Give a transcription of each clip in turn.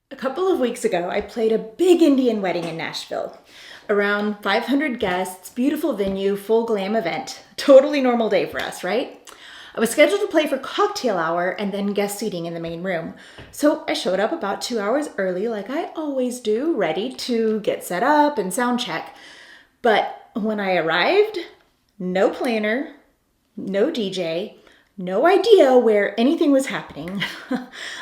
A couple of weeks ago, I played a big Indian wedding in Nashville. Around 500 guests, beautiful venue, full glam event. Totally normal day for us, right? I was scheduled to play for cocktail hour and then guest seating in the main room. So I showed up about 2 hours early like I always do, ready to get set up and sound check. But when I arrived, no planner, no DJ, no idea where anything was happening.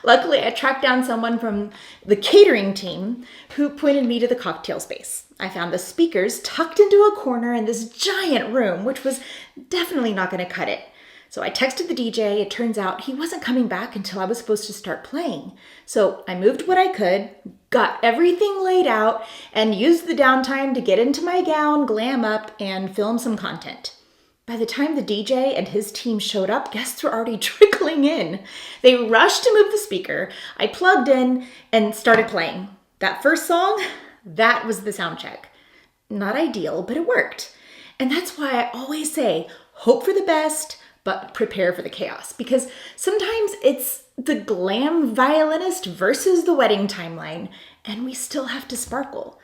Luckily, I tracked down someone from the catering team who pointed me to the cocktail space. I found the speakers tucked into a corner in this giant room, which was definitely not going to cut it. So I texted the DJ. It turns out he wasn't coming back until I was supposed to start playing. So I moved what I could, got everything laid out, and used the downtime to get into my gown, glam up, and film some content. By the time the DJ and his team showed up, guests were already trickling in. They rushed to move the speaker. I plugged in and started playing. That first song, that was the sound check. Not ideal, but it worked. And that's why I always say, hope for the best, but prepare for the chaos. Because sometimes it's the glam violinist versus the wedding timeline, and we still have to sparkle.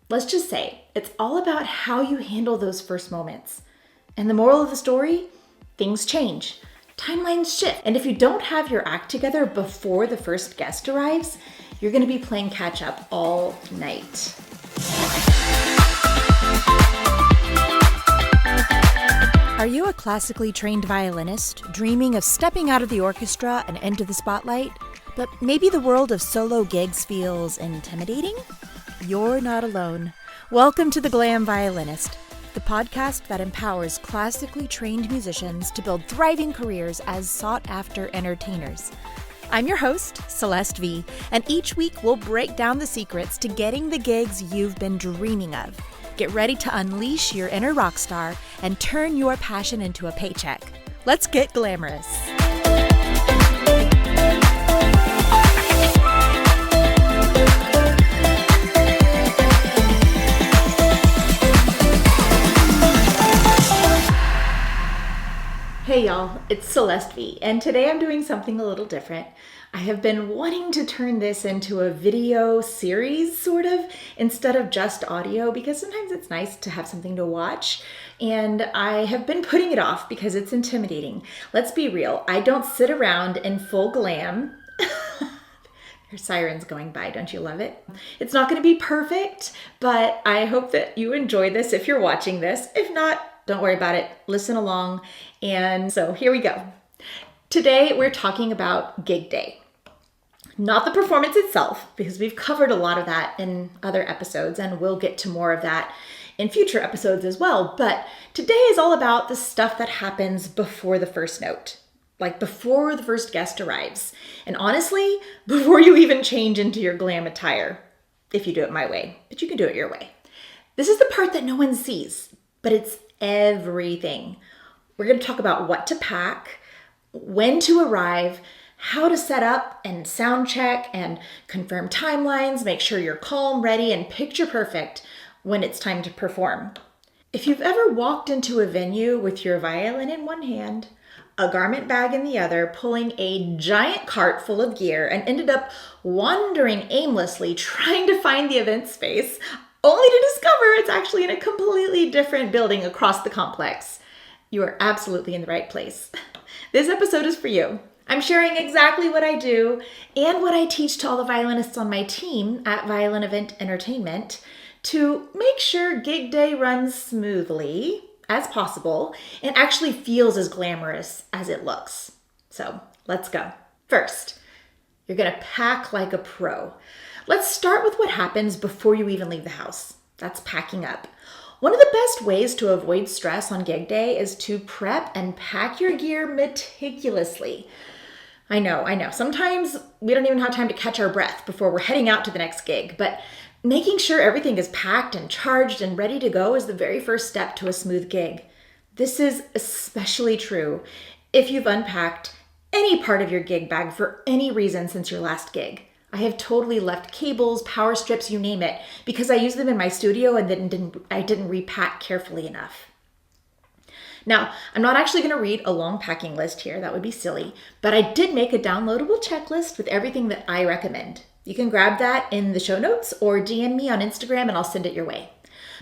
Let's just say, it's all about how you handle those first moments. And the moral of the story, things change. Timelines shift. And if you don't have your act together before the first guest arrives, you're going to be playing catch up all night. Are you a classically trained violinist dreaming of stepping out of the orchestra and into the spotlight? But maybe the world of solo gigs feels intimidating? You're not alone. Welcome to The Glam Violinist, the podcast that empowers classically trained musicians to build thriving careers as sought-after entertainers. I'm your host, Celeste V, and each week we'll break down the secrets to getting the gigs you've been dreaming of. Get ready to unleash your inner rock star and turn your passion into a paycheck. Let's get glamorous. Hey y'all, it's Celeste V, and today I'm doing something a little different. I have been wanting to turn this into a video series, sort of, instead of just audio, because sometimes it's nice to have something to watch, and I have been putting it off because it's intimidating. Let's be real, I don't sit around in full glam. There's sirens going by, don't you love it? It's not going to be perfect, but I hope that you enjoy this if you're watching this. If not, don't worry about it. Listen along. And so here we go. Today we're talking about gig day. Not the performance itself, because we've covered a lot of that in other episodes, and we'll get to more of that in future episodes as well. But today is all about the stuff that happens before the first note, like before the first guest arrives. And honestly, before you even change into your glam attire, if you do it my way, but you can do it your way. This is the part that no one sees, but it's everything. We're going to talk about what to pack, when to arrive, how to set up and sound check and confirm timelines, make sure you're calm, ready, and picture perfect when it's time to perform. If you've ever walked into a venue with your violin in one hand, a garment bag in the other, pulling a giant cart full of gear, and ended up wandering aimlessly trying to find the event space, only to discover it's actually in a completely different building across the complex, you are absolutely in the right place. This episode is for you. I'm sharing exactly what I do and what I teach to all the violinists on my team at Violin Event Entertainment to make sure gig day runs smoothly as possible and actually feels as glamorous as it looks. So let's go. First, you're going to pack like a pro. Let's start with what happens before you even leave the house. That's packing up. One of the best ways to avoid stress on gig day is to prep and pack your gear meticulously. I know. Sometimes we don't even have time to catch our breath before we're heading out to the next gig, but making sure everything is packed and charged and ready to go is the very first step to a smooth gig. This is especially true if you've unpacked any part of your gig bag for any reason since your last gig. I have totally left cables, power strips, you name it, because I use them in my studio and then I didn't repack carefully enough. Now, I'm not actually going to read a long packing list here, that would be silly, but I did make a downloadable checklist with everything that I recommend. You can grab that in the show notes or DM me on Instagram and I'll send it your way.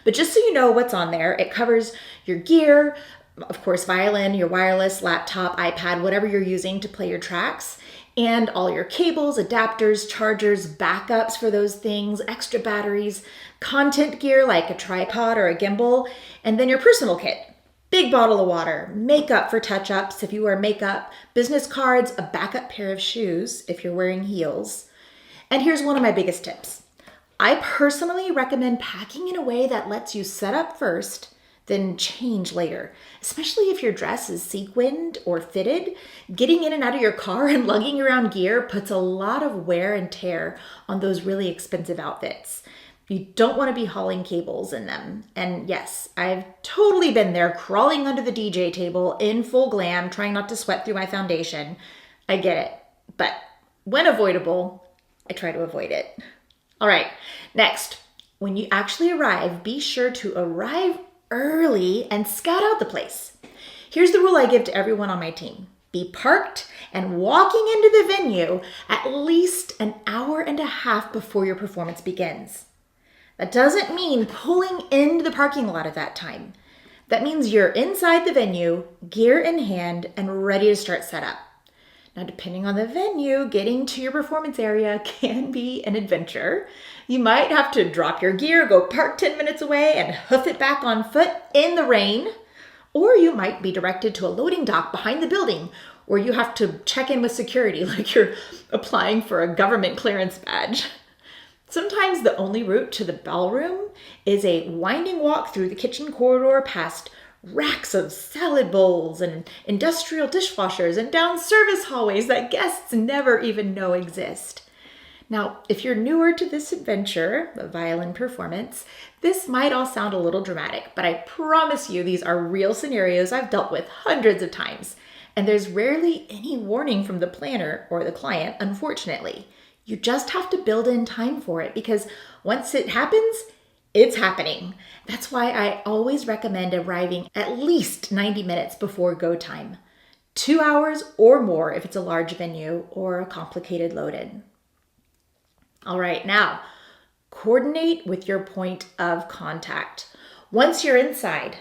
But just so you know what's on there, it covers your gear, of course, violin, your wireless, laptop, iPad, whatever you're using to play your tracks, and all your cables, adapters, chargers, backups for those things, extra batteries, content gear like a tripod or a gimbal, and then your personal kit. Big bottle of water, makeup for touch-ups if you wear makeup, business cards, a backup pair of shoes if you're wearing heels. And here's one of my biggest tips. I personally recommend packing in a way that lets you set up first, then change later. Especially if your dress is sequined or fitted, getting in and out of your car and lugging around gear puts a lot of wear and tear on those really expensive outfits. You don't want to be hauling cables in them. And yes, I've totally been there crawling under the DJ table in full glam, trying not to sweat through my foundation. I get it. But when avoidable, I try to avoid it. All right, next, when you actually arrive, be sure to arrive early and scout out the place. Here's the rule I give to everyone on my team. Be parked and walking into the venue at least an hour and a half before your performance begins. That doesn't mean pulling into the parking lot at that time. That means you're inside the venue, gear in hand, and ready to start setup. Now, depending on the venue, getting to your performance area can be an adventure. You might have to drop your gear, go park 10 minutes away, and hoof it back on foot in the rain. Or you might be directed to a loading dock behind the building where you have to check in with security like you're applying for a government clearance badge. Sometimes the only route to the ballroom is a winding walk through the kitchen corridor past racks of salad bowls and industrial dishwashers and down service hallways that guests never even know exist. Now, if you're newer to this adventure, the violin performance, this might all sound a little dramatic, but I promise you these are real scenarios I've dealt with hundreds of times, and there's rarely any warning from the planner or the client, unfortunately. You just have to build in time for it because once it happens, it's happening. That's why I always recommend arriving at least 90 minutes before go time. 2 hours or more if it's a large venue or a complicated load-in. All right, now coordinate with your point of contact. Once you're inside,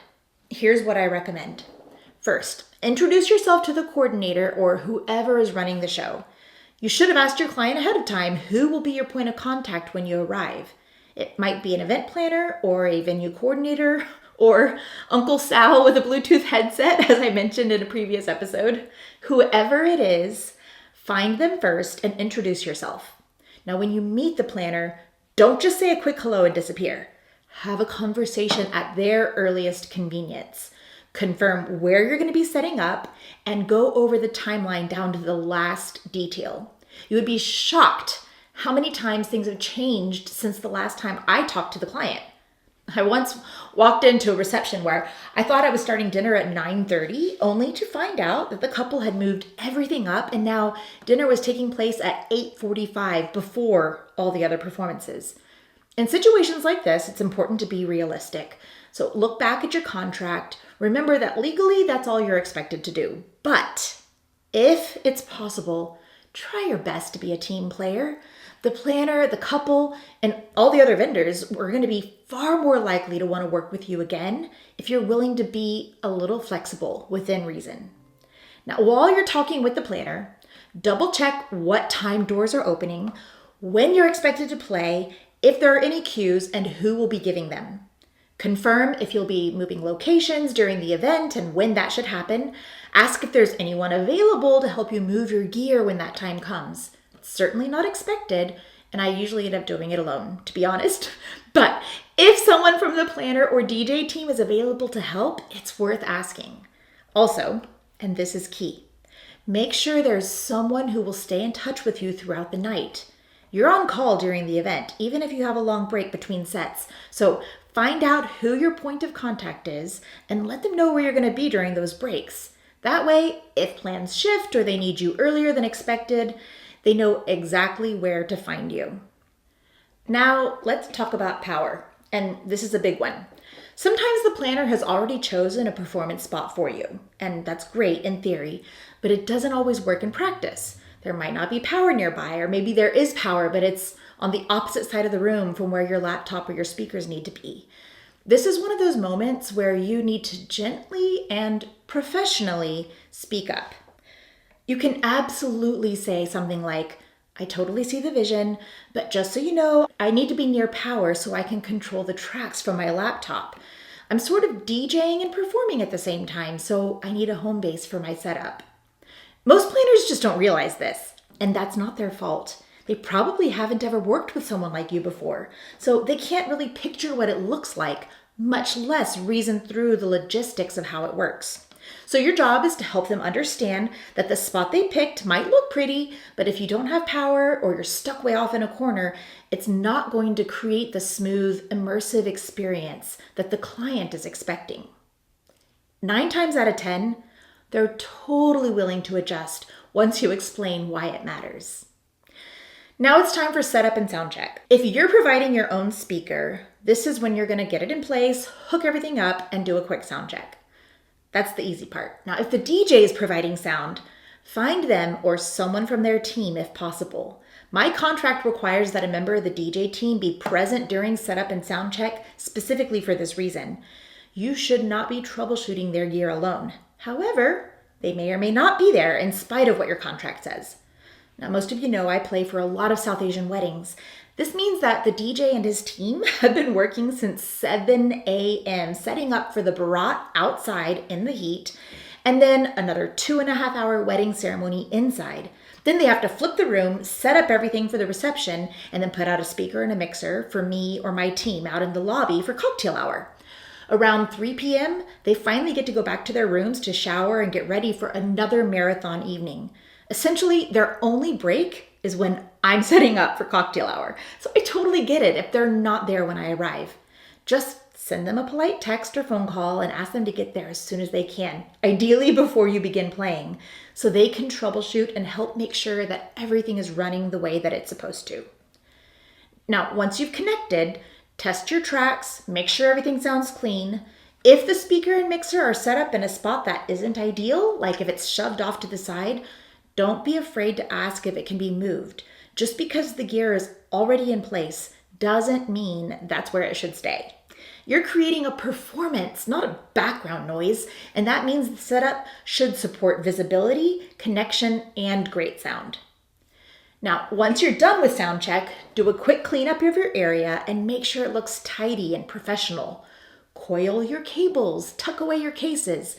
here's what I recommend. First, introduce yourself to the coordinator or whoever is running the show. You should have asked your client ahead of time who will be your point of contact when you arrive. It might be an event planner or a venue coordinator or Uncle Sal with a Bluetooth headset, as I mentioned in a previous episode. Whoever it is, find them first and introduce yourself. Now, when you meet the planner, don't just say a quick hello and disappear. Have a conversation at their earliest convenience. Confirm where you're going to be setting up and go over the timeline down to the last detail. You would be shocked how many times things have changed since the last time I talked to the client. I once walked into a reception where I thought I was starting dinner at 9:30, only to find out that the couple had moved everything up and now dinner was taking place at 8:45 before all the other performances. In situations like this, it's important to be realistic. So look back at your contract. Remember that legally, that's all you're expected to do. But if it's possible, try your best to be a team player. The planner, the couple, and all the other vendors are going to be far more likely to want to work with you again if you're willing to be a little flexible within reason. Now, while you're talking with the planner, double check what time doors are opening, when you're expected to play, if there are any cues, and who will be giving them. Confirm if you'll be moving locations during the event and when that should happen. Ask if there's anyone available to help you move your gear when that time comes. It's certainly not expected, and I usually end up doing it alone, to be honest. But if someone from the planner or DJ team is available to help, it's worth asking. Also, and this is key, make sure there's someone who will stay in touch with you throughout the night. You're on call during the event, even if you have a long break between sets. So find out who your point of contact is and let them know where you're going to be during those breaks. That way, if plans shift or they need you earlier than expected, they know exactly where to find you. Now, let's talk about power. And this is a big one. Sometimes the planner has already chosen a performance spot for you, and that's great in theory, but it doesn't always work in practice. There might not be power nearby, or maybe there is power, but it's on the opposite side of the room from where your laptop or your speakers need to be. This is one of those moments where you need to gently and professionally speak up. You can absolutely say something like, I totally see the vision, but just so you know, I need to be near power so I can control the tracks from my laptop. I'm sort of DJing and performing at the same time, so I need a home base for my setup. Most planners just don't realize this, and that's not their fault. They probably haven't ever worked with someone like you before, so they can't really picture what it looks like, much less reason through the logistics of how it works. So your job is to help them understand that the spot they picked might look pretty, but if you don't have power or you're stuck way off in a corner, it's not going to create the smooth, immersive experience that the client is expecting. 9 times out of 10, they're totally willing to adjust once you explain why it matters. Now it's time for setup and sound check. If you're providing your own speaker, this is when you're going to get it in place, hook everything up, and do a quick sound check. That's the easy part. Now, if the DJ is providing sound, find them or someone from their team if possible. My contract requires that a member of the DJ team be present during setup and sound check specifically for this reason. You should not be troubleshooting their gear alone. However, they may or may not be there in spite of what your contract says. Now, most of you know I play for a lot of South Asian weddings. This means that the DJ and his team have been working since 7 a.m. setting up for the barat outside in the heat, and then another 2.5-hour wedding ceremony inside. Then they have to flip the room, set up everything for the reception, and then put out a speaker and a mixer for me or my team out in the lobby for cocktail hour. Around 3 p.m., they finally get to go back to their rooms to shower and get ready for another marathon evening. Essentially, their only break is when I'm setting up for cocktail hour. So I totally get it if they're not there when I arrive. Just send them a polite text or phone call and ask them to get there as soon as they can, ideally before you begin playing, so they can troubleshoot and help make sure that everything is running the way that it's supposed to. Now, once you've connected, test your tracks, make sure everything sounds clean. If the speaker and mixer are set up in a spot that isn't ideal, like if it's shoved off to the side, don't be afraid to ask if it can be moved. Just because the gear is already in place doesn't mean that's where it should stay. You're creating a performance, not a background noise, and that means the setup should support visibility, connection, and great sound. Now, once you're done with sound check, do a quick cleanup of your area and make sure it looks tidy and professional. Coil your cables, tuck away your cases.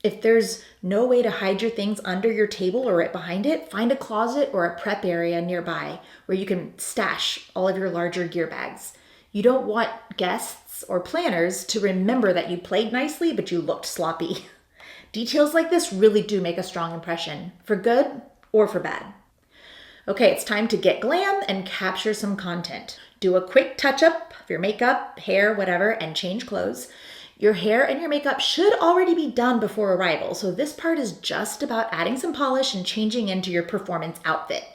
If there's no way to hide your things under your table or right behind it, find a closet or a prep area nearby where you can stash all of your larger gear bags. You don't want guests or planners to remember that you played nicely, but you looked sloppy. Details like this really do make a strong impression, for good or for bad. Okay, it's time to get glam and capture some content. Do a quick touch-up of your makeup, hair, whatever, and change clothes. Your hair and your makeup should already be done before arrival, so this part is just about adding some polish and changing into your performance outfit.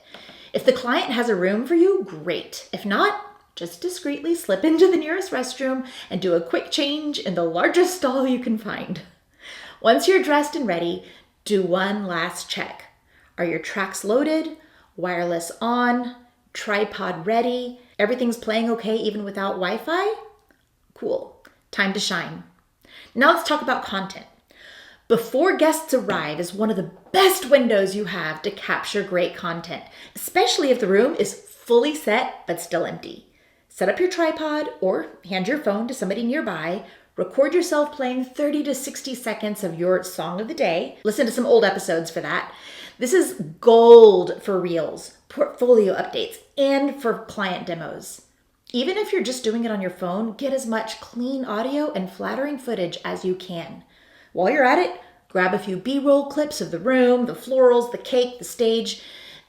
If the client has a room for you, great. If not, just discreetly slip into the nearest restroom and do a quick change in the largest stall you can find. Once you're dressed and ready, do one last check. Are your tracks loaded? Wireless on? Tripod ready? Everything's playing okay even without Wi-Fi? Cool. Time to shine. Now let's talk about content. Before guests arrive is one of the best windows you have to capture great content, especially if the room is fully set but still empty. Set up your tripod or hand your phone to somebody nearby. Record yourself playing 30 to 60 seconds of your song of the day. Listen to some old episodes for that. This is gold for reels, portfolio updates, and for client demos. Even if you're just doing it on your phone, get as much clean audio and flattering footage as you can. While you're at it, grab a few B-roll clips of the room, the florals, the cake, the stage,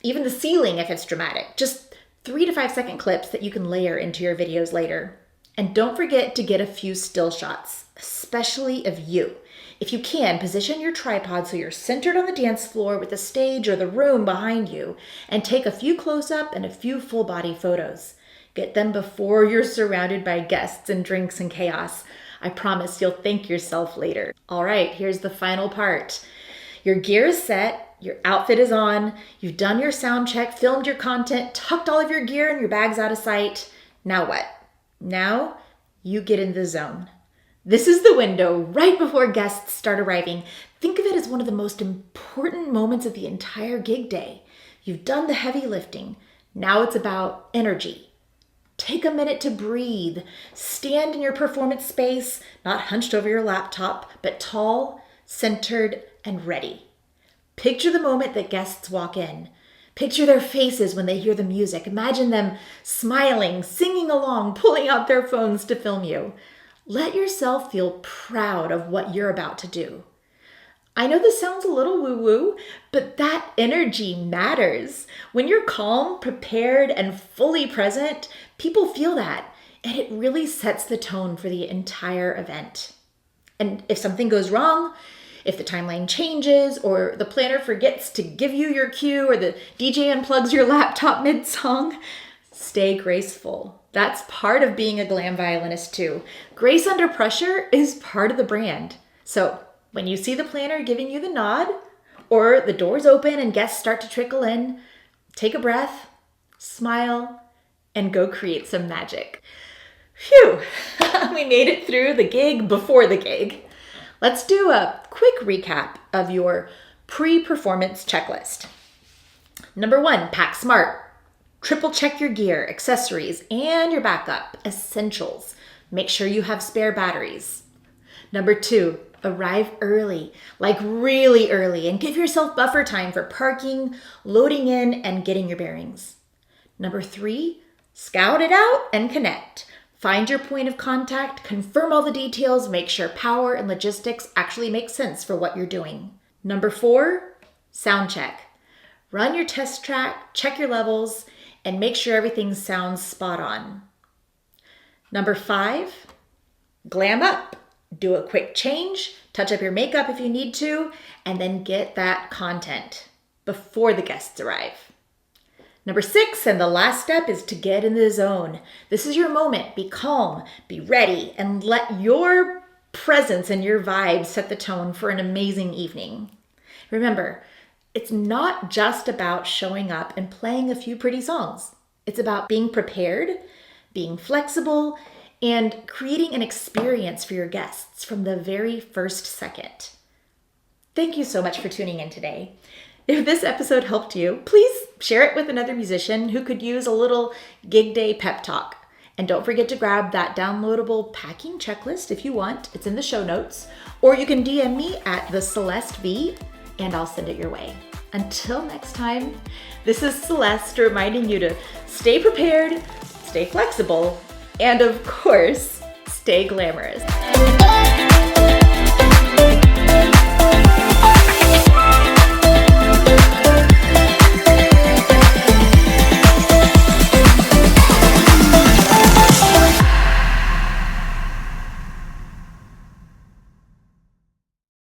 even the ceiling if it's dramatic. Just 3 to 5 second clips that you can layer into your videos later. And don't forget to get a few still shots, especially of you. If you can, position your tripod so you're centered on the dance floor with the stage or the room behind you, and take a few close-up and a few full-body photos. Get them before you're surrounded by guests and drinks and chaos. I promise you'll thank yourself later. All right, here's the final part. Your gear is set, Your outfit is on, you've done your sound check, filmed your content, tucked all of your gear and your bags out of sight. Now what? Now you get in the zone. This is the window right before guests start arriving. Think of it as one of the most important moments of the entire gig day. You've done the heavy lifting. Now it's about energy. Take a minute to breathe. Stand in your performance space, not hunched over your laptop, but tall, centered, and ready. Picture the moment that guests walk in. Picture their faces when they hear the music. Imagine them smiling, singing along, pulling out their phones to film you. Let yourself feel proud of what you're about to do. I know this sounds a little woo-woo, but that energy matters. When you're calm, prepared, and fully present, people feel that, and it really sets the tone for the entire event. And if something goes wrong, if the timeline changes, or the planner forgets to give you your cue, or the DJ unplugs your laptop mid-song, stay graceful. That's part of being a glam violinist too. Grace under pressure is part of the brand. So when you see the planner giving you the nod, or the doors open and guests start to trickle in, take a breath, smile, and go create some magic. Phew, we made it through the gig before the gig. Let's do a quick recap of your pre-performance checklist. Number 1, pack smart. Triple check your gear, accessories, and your backup, essentials. Make sure you have spare batteries. Number 2, arrive early, like really early, and give yourself buffer time for parking, loading in, and getting your bearings. Number 3, scout it out and connect. Find your point of contact, confirm all the details, make sure power and logistics actually make sense for what you're doing. Number 4, sound check. Run your test track, check your levels, and make sure everything sounds spot on. Number 5, glam up. Do a quick change, touch up your makeup if you need to, and then get that content before the guests arrive. Number 6, and the last step, is to get in the zone. This is your moment. Be calm, be ready, and let your presence and your vibe set the tone for an amazing evening. Remember, it's not just about showing up and playing a few pretty songs. It's about being prepared, being flexible, and creating an experience for your guests from the very first second. Thank you so much for tuning in today. If this episode helped you, please share it with another musician who could use a little gig day pep talk. And don't forget to grab that downloadable packing checklist if you want. It's in the show notes. Or you can DM me at @thecelestev and I'll send it your way. Until next time, this is Celeste reminding you to stay prepared, stay flexible, and of course, stay glamorous.